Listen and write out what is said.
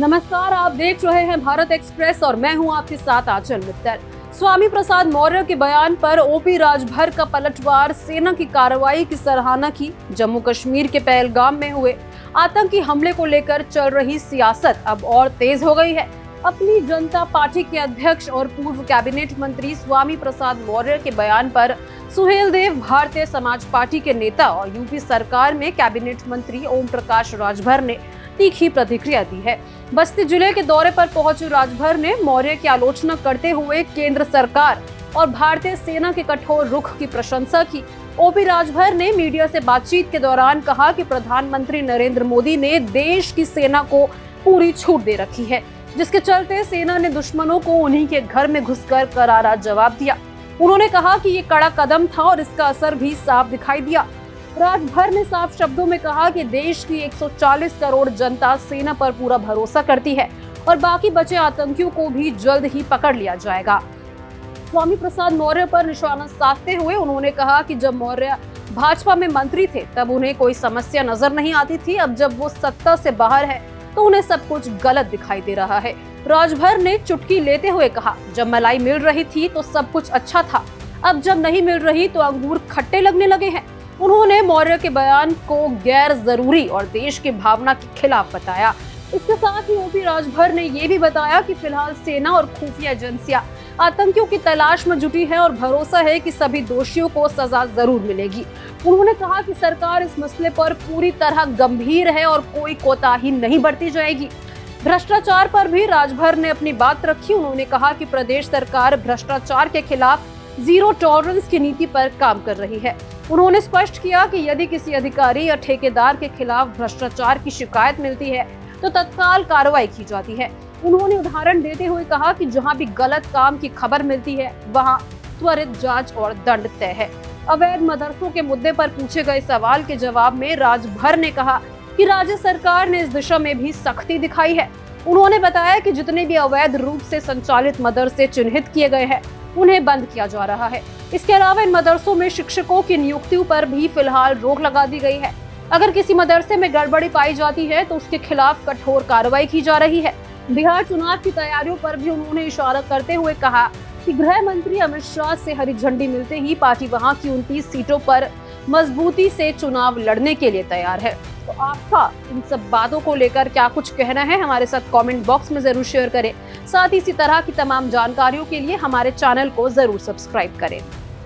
नमस्कार, आप देख रहे हैं भारत एक्सप्रेस और मैं हूं आपके साथ आंचल मित्तल। स्वामी प्रसाद मौर्य के बयान पर ओपी राजभर का पलटवार, सेना की कार्रवाई की सराहना की। जम्मू कश्मीर के पहलगाम में हुए आतंकी हमले को लेकर चल रही सियासत अब और तेज हो गई है। अपनी जनता पार्टी के अध्यक्ष और पूर्व कैबिनेट मंत्री स्वामी प्रसाद मौर्य के बयान पर सुहेलदेव भारतीय समाज पार्टी के नेता और यूपी सरकार में कैबिनेट मंत्री ओम प्रकाश राजभर ने तीखी प्रतिक्रिया दी है। बस्ती जिले के दौरे पर पहुंचे राजभर ने मौर्य की आलोचना करते हुए केंद्र सरकार और भारतीय सेना के कठोर रुख की प्रशंसा की। ओपी राजभर ने मीडिया से बातचीत के दौरान कहा कि प्रधानमंत्री नरेंद्र मोदी ने देश की सेना को पूरी छूट दे रखी है, जिसके चलते सेना ने दुश्मनों को उन्हीं के घर में घुसकर करारा जवाब दिया। उन्होंने कहा कि ये कड़ा कदम था और इसका असर भी साफ दिखाई दिया। राजभर ने साफ शब्दों में कहा कि देश की 140 करोड़ जनता सेना पर पूरा भरोसा करती है और बाकी बचे आतंकियों को भी जल्द ही पकड़ लिया जाएगा। स्वामी प्रसाद मौर्य पर निशाना साधते हुए उन्होंने कहा कि जब मौर्य भाजपा में मंत्री थे तब उन्हें कोई समस्या नजर नहीं आती थी, अब जब वो सत्ता से बाहर है तो उन्हें सब कुछ गलत दिखाई दे रहा है। राजभर ने चुटकी लेते हुए कहा, जब मलाई मिल रही थी तो सब कुछ अच्छा था, अब जब नहीं मिल रही तो अंगूर खट्टे लगने लगे हैं। उन्होंने मौर्य के बयान को गैर जरूरी और देश की भावना के खिलाफ बताया। इसके साथ ही ओपी राजभर ने ये भी बताया कि फिलहाल सेना और खुफिया एजेंसियां आतंकियों की तलाश में जुटी है और भरोसा है कि सभी दोषियों को सजा जरूर मिलेगी। उन्होंने कहा कि सरकार इस मसले पर पूरी तरह गंभीर है और कोई कोताही नहीं बरती जाएगी। भ्रष्टाचार पर भी राजभर ने अपनी बात रखी। उन्होंने कहा कि प्रदेश सरकार भ्रष्टाचार के खिलाफ जीरो टॉलरेंस की नीति पर काम कर रही है। उन्होंने स्पष्ट किया कि यदि किसी अधिकारी या ठेकेदार के खिलाफ भ्रष्टाचार की शिकायत मिलती है तो तत्काल कार्रवाई की जाती है। उन्होंने उदाहरण देते हुए कहा कि जहां भी गलत काम की खबर मिलती है वहां त्वरित जांच और दंड तय है। अवैध मदरसों के मुद्दे पर पूछे गए सवाल के जवाब में राजभर ने कहा कि राज्य सरकार ने इस दिशा में भी सख्ती दिखाई है। उन्होंने बताया कि जितने भी अवैध रूप से संचालित मदरसे चिन्हित किए गए हैं उन्हें बंद किया जा रहा है। इसके अलावा इन मदरसों में शिक्षकों की नियुक्तियों पर भी फिलहाल रोक लगा दी गई है। अगर किसी मदरसे में गड़बड़ी पाई जाती है तो उसके खिलाफ कठोर कार्रवाई की जा रही है। बिहार चुनाव की तैयारियों पर भी उन्होंने इशारा करते हुए कहा कि गृह मंत्री अमित शाह से हरी झंडी मिलते ही पार्टी वहां की 29 सीटों पर मजबूती से चुनाव लड़ने के लिए तैयार है। तो आपका इन सब बातों को लेकर क्या कुछ कहना है, हमारे साथ कमेंट बॉक्स में जरूर शेयर करें। साथ ही इसी तरह की तमाम जानकारियों के लिए हमारे चैनल को जरूर सब्सक्राइब करें।